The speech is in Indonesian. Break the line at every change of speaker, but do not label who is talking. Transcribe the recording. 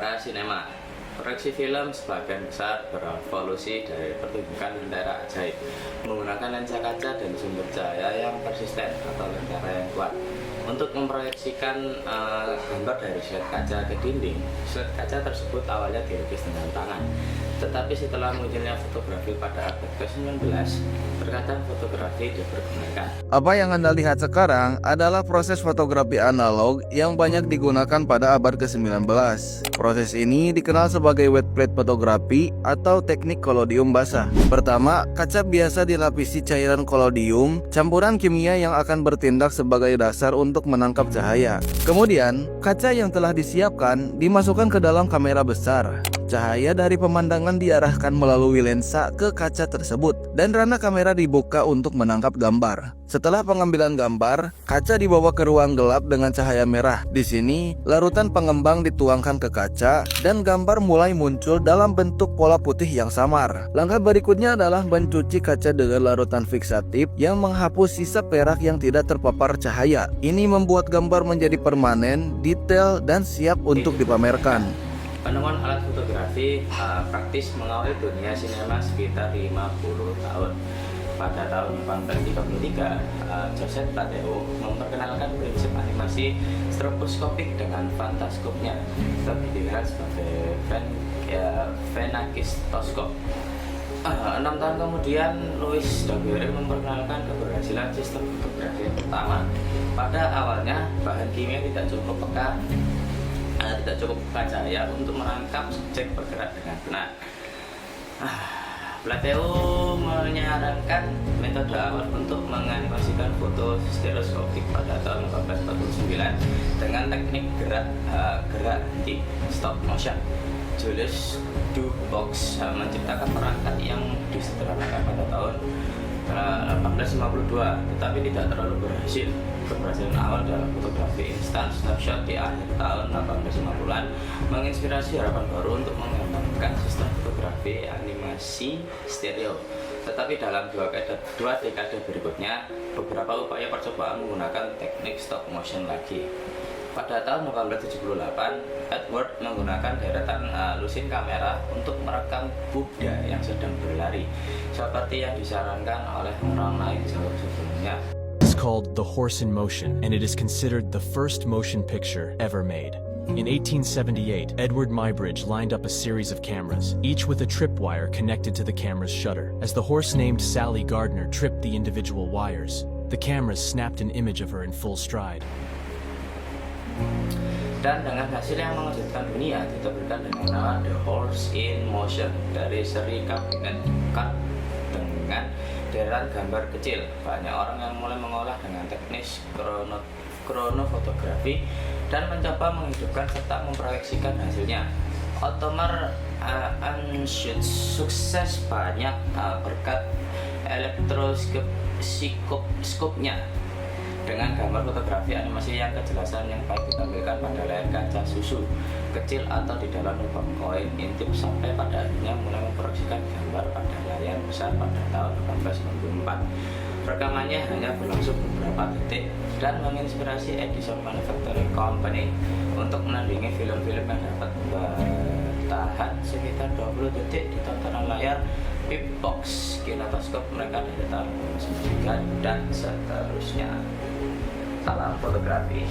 Prasinema. Proyeksi film sebagian besar berevolusi dari pertunjukan lentera ajaib menggunakan lensa kaca dan sumber cahaya yang persisten atau lentera yang kuat untuk memproyeksikan gambar dari slide kaca ke dinding. Slide kaca tersebut awalnya dilukis dengan tangan, tetapi setelah munculnya fotografi pada abad ke-19, terkadang fotografi dipergunakan.
Apa yang Anda lihat sekarang adalah proses fotografi analog yang banyak digunakan pada abad ke-19. Proses ini dikenal sebagai wet plate fotografi atau teknik kolodium basah. Pertama, kaca biasa dilapisi cairan kolodium, campuran kimia yang akan bertindak sebagai dasar untuk menangkap cahaya. Kemudian, kaca yang telah disiapkan dimasukkan ke dalam kamera besar. Cahaya dari pemandangan diarahkan melalui lensa ke kaca tersebut dan ranah kamera dibuka untuk menangkap gambar. Setelah pengambilan gambar, kaca dibawa ke ruang gelap dengan cahaya merah. Di sini, larutan pengembang dituangkan ke kaca dan gambar mulai muncul dalam bentuk pola putih yang samar. Langkah berikutnya adalah mencuci kaca dengan larutan fiksatif yang menghapus sisa perak yang tidak terpapar cahaya. Ini membuat gambar menjadi permanen, detail, dan siap untuk dipamerkan.
Penemuan alat fotografi praktis mengawali dunia sinema sekitar 50 tahun. Pada tahun 1833, Joseph Taddeo memperkenalkan prinsip animasi stroboskopik dengan fantaskopnya, lebih dikenal sebagai phenakistoskop. 6 tahun kemudian, Louis Daguerre memperkenalkan keberhasilan sistem fotografi pertama. Pada awalnya, bahan kimia tidak cukup peka cahaya untuk menangkap subjek bergerak dengan benar. Taddeo menyarankan metode awal untuk menganimasikan foto stereoskopik pada tahun 1849 dengan teknik gerak henti stop motion. Julius Dubois menciptakan perangkat yang disederhanakan pada tahun 1852, tetapi tidak terlalu berhasil. Keberhasilan awal dalam fotografi instan snapshot di akhir tahun 1850-an menginspirasi harapan baru untuk mengembangkan sistem fotografi animasi stereo. Tetapi dalam dua dekade berikutnya, beberapa upaya percobaan menggunakan teknik stop motion lagi. Pada tahun 1878, Edward menggunakan deretan lusin kamera untuk merekam Buddha yang sedang berlari, seperti yang disarankan oleh orang lain jauh sebelumnya.
It's called The Horse in Motion, and it is considered the first motion picture ever made. In 1878, Edward Muybridge lined up a series of cameras, each with a tripwire connected to the camera's shutter. As the horse named Sally Gardner tripped the individual wires, the cameras snapped an image of her in full stride.
Dan dengan hasil yang mengejutkan dunia, diterbitkan dengan nama The Horse in Motion dari seri kabinet cut dengan deretan gambar kecil. Banyak orang yang mulai mengolah dengan teknis kronofotografi dan mencoba menghidupkan serta memproyeksikan hasilnya. Ottoman sukses banyak berkat elektroskopnya. Dengan gambar fotografi animasi yang kejelasan yang baik ditampilkan pada layar kaca susu kecil atau di dalam lubang koin intip, sampai pada akhirnya mulai memproyeksikan gambar pada layar besar pada tahun 1894. Rekamannya hanya berlangsung beberapa detik dan menginspirasi Edison Manufacturing Company untuk menandingi film-film yang dapat bertahan sekitar 20 detik di tontonan layar Pip Box, kinetoskop mereka dari tahun 1993 dan seterusnya. Salam fotografi.